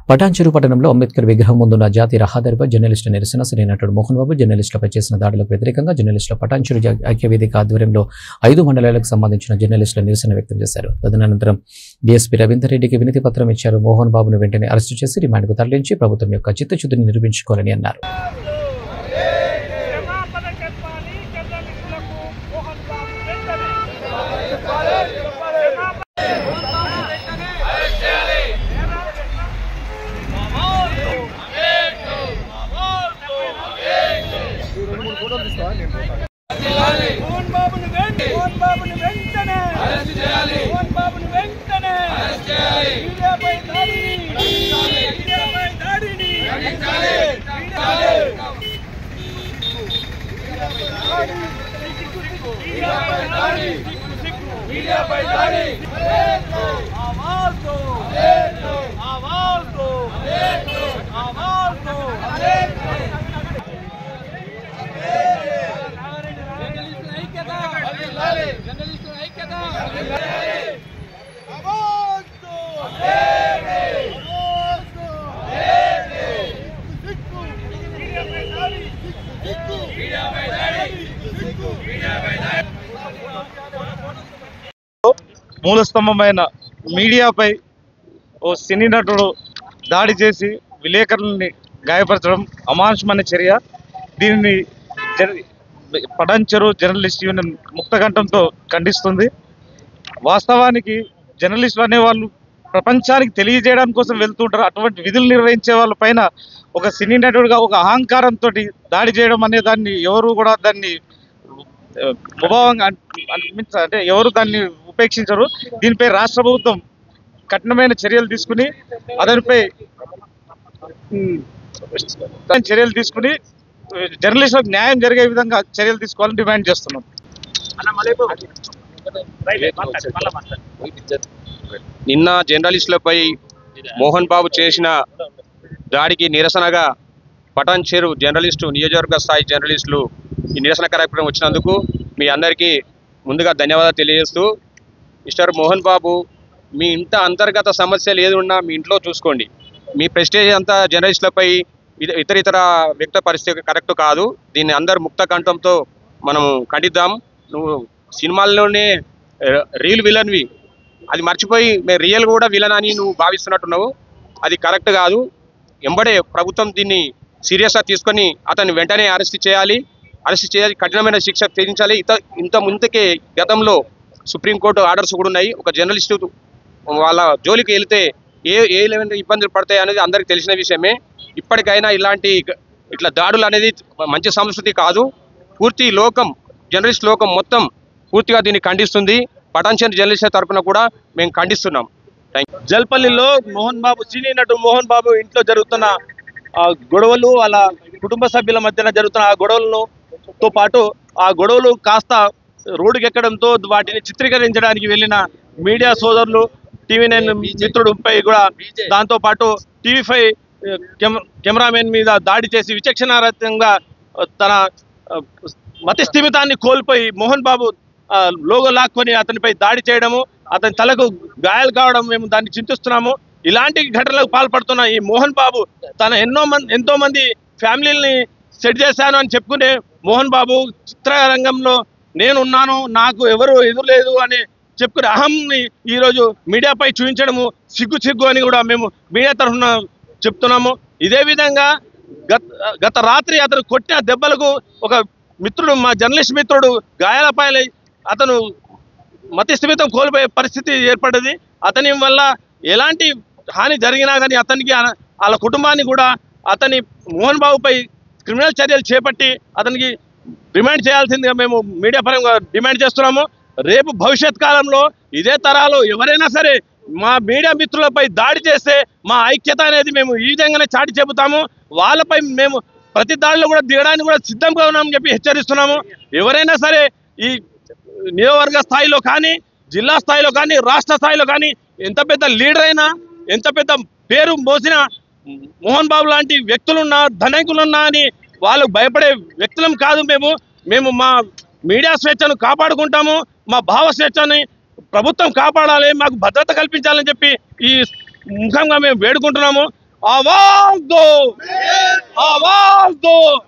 పటాన్చెరు పట్టణంలో అంబేద్కర్ విగ్రహం ముందున్న జాతీయ రహదారిపై జర్నలిస్టు నిరసన సినీ నటుడు మోహన్ బాబు జర్నలిస్టులపై చేసిన దాడులకు వ్యతిరేకంగా జర్నలిస్టుల పటాన్చెరు ఐక్యవేదిక ఆధ్వర్యంలో 5 మండలాలకు సంబంధించిన జర్నలిస్టుల నిరసన వ్యక్తం చేశారు. తదనంతరం డీఎస్పీ రవీందర్ రెడ్డికి వినతి పత్రం ఇచ్చారు. మోహన్ బాబును వెంటనే అరెస్టు చేసి రిమాండ్కు తరలించి ప్రభుత్వం యొక్క చిత్తశుద్ధిని నిరూపించుకోవాలని అన్నారు. మూల స్తంభమైన మీడియాపై ఓ సినీ నటుడు దాడి చేసి విలేకరులని గాయపరచడం అమానుషమైన చర్య. దీనిని పటాన్చెరు జర్నలిస్ట్ యూనియన్ ముక్తకంఠంతో ఖండిస్తుంది. వాస్తవానికి జర్నలిస్టులు అనేవాళ్ళు ప్రపంచానికి తెలియజేయడానికి కోసం వెళ్తుంటారు. అటువంటి విధులు నిర్వహించే వాళ్ళ పైన ఒక సినీ నటుడుగా ఒక అహంకారంతో దాడి చేయడం అనే దాన్ని ఎవరు కూడా దాన్ని ముభావంగా అంటే ఎవరు దాన్ని ఉపేక్షించరు. దీనిపై రాష్ట్ర ప్రభుత్వం కఠినమైన చర్యలు తీసుకుని జర్నలిస్టులకు న్యాయం జరిగే విధంగా చర్యలు తీసుకోవాలని డిమాండ్ చేస్తున్నాం. నిన్న జర్నలిస్టులపై మోహన్ బాబు చేసిన దాడికి నిరసనగా పటాన్చెరు జర్నలిస్టు నియోజకవర్గ స్థాయి జర్నలిస్టులు ఈ నిరసన కార్యక్రమం వచ్చినందుకు మీ అందరికీ ముందుగా ధన్యవాదాలు తెలియజేస్తూ, మిస్టర్ మోహన్ బాబు, మీ ఇంత అంతర్గత సమస్యలు ఏది ఉన్నా మీ ఇంట్లో చూసుకోండి. మీ ప్రెస్టేజ్ అంతా జర్నలిస్టులపై ఇతర వ్యక్త పరిస్థితి కరెక్ట్ కాదు. దీన్ని అందరు ముక్త కంఠంతో మనం ఖండిద్దాం. నువ్వు సినిమాల్లోనే రియల్ విలన్వి, అది మర్చిపోయి మేము రియల్ కూడా విలన్ అని నువ్వు భావిస్తున్నట్టున్నావు. అది కరెక్ట్ కాదు. ఎంబడే ప్రభుత్వం దీన్ని సీరియస్గా తీసుకొని అతన్ని వెంటనే అరెస్ట్ చేయాలి, కఠినమైన శిక్ష విధించాలి. ఇంత ముందుకే గతంలో సుప్రీంకోర్టు ఆర్డర్స్ కూడా ఉన్నాయి. ఒక జర్నలిస్టు వాళ్ళ జోలికి వెళితే ఏ లెవెల్ ఇబ్బందులు పడతాయి అనేది అందరికీ తెలిసిన విషయమే. ఇప్పటికైనా ఇట్లా దాడులు అనేది మంచి సంస్కృతి కాదు. పూర్తి లోకం, జర్నలిస్ట్ లోకం మొత్తం పూర్తిగా దీన్ని ఖండిస్తుంది. పటాన్చెరు జర్నలిస్టుల తరఫున కూడా మేము ఖండిస్తున్నాం. జల్పల్లిలో మోహన్ బాబు, సినీ నటుడు మోహన్ బాబు ఇంట్లో జరుగుతున్న గొడవలు, వాళ్ళ కుటుంబ సభ్యుల మధ్యన జరుగుతున్న ఆ గొడవలతో పాటు ఆ గొడవలు కాస్త రోడ్డుకి ఎక్కడంతో వాటిని చిత్రీకరించడానికి వెళ్ళిన మీడియా సోదరులు, TV9 మిత్రుడిపై కూడా, దాంతోపాటు TV5 కెమెరామెన్ మీద దాడి చేసి విచక్షణారహితంగా తన మతి స్థిమితాన్ని కోల్పోయి మోహన్ బాబు లోగో లాక్కొని అతనిపై దాడి చేయడము, అతని తలకు గాయాలు కావడం మేము దాన్ని చింతిస్తున్నాము. ఇలాంటి ఘటనలకు పాల్పడుతున్న ఈ మోహన్ బాబు ఎంతో మంది ఫ్యామిలీని సెట్ చేశాను అని చెప్పుకునే మోహన్ బాబు చిత్రరంగంలో నేనున్నాను, నాకు ఎవరు ఎదురులేదు అని చెప్పుకునే అహంని ఈరోజు మీడియాపై చూపించడము సిగ్గు అని కూడా మేము మీడియా తరఫున చెప్తున్నాము. ఇదే విధంగా గత రాత్రి అతను కొట్టిన దెబ్బలకు ఒక మిత్రుడు, మా జర్నలిస్ట్ మిత్రుడు గాయాలపాలై అతను మతి స్థిమితం కోల్పోయే పరిస్థితి ఏర్పడ్డది. అతని వల్ల ఎలాంటి హాని జరిగినా కానీ అతనికి, వాళ్ళ కుటుంబాన్ని కూడా అతని మోహన్ బాబుపై క్రిమినల్ చర్యలు చేపట్టి అతనికి రిమాండ్ చేయాల్సిందిగా మేము మీడియా పరంగా డిమాండ్ చేస్తున్నాము. రేపు భవిష్యత్ కాలంలో ఇదే తరాలు ఎవరైనా సరే మా మీడియా మిత్రులపై దాడి చేస్తే మా ఐక్యత అనేది మేము ఈ విధంగానే చాటి చెబుతాము. వాళ్ళపై మేము ప్రతి దాడిలో కూడా దిగడానికి కూడా సిద్ధంగా ఉన్నామని చెప్పి హెచ్చరిస్తున్నాము. ఎవరైనా సరే ఈ నియోజకవర్గ స్థాయిలో కానీ, జిల్లా స్థాయిలో కానీ, రాష్ట్ర స్థాయిలో కానీ ఎంత పెద్ద లీడర్ అయినా, ఎంత పెద్ద పేరు మోసిన మోహన్ బాబు లాంటి వ్యక్తులున్నా, ధనికులున్నా అని వాళ్ళకు భయపడే వ్యక్తులం కాదు. మేము మా మీడియా స్వేచ్ఛను కాపాడుకుంటాము. మా భావ స్వేచ్ఛని ప్రభుత్వం కాపాడాలి, మాకు భద్రత కల్పించాలని చెప్పి ఈ ముఖంగా మేము వేడుకుంటున్నాము. ఆవాజ్ దో, ఆవాజ్ దో.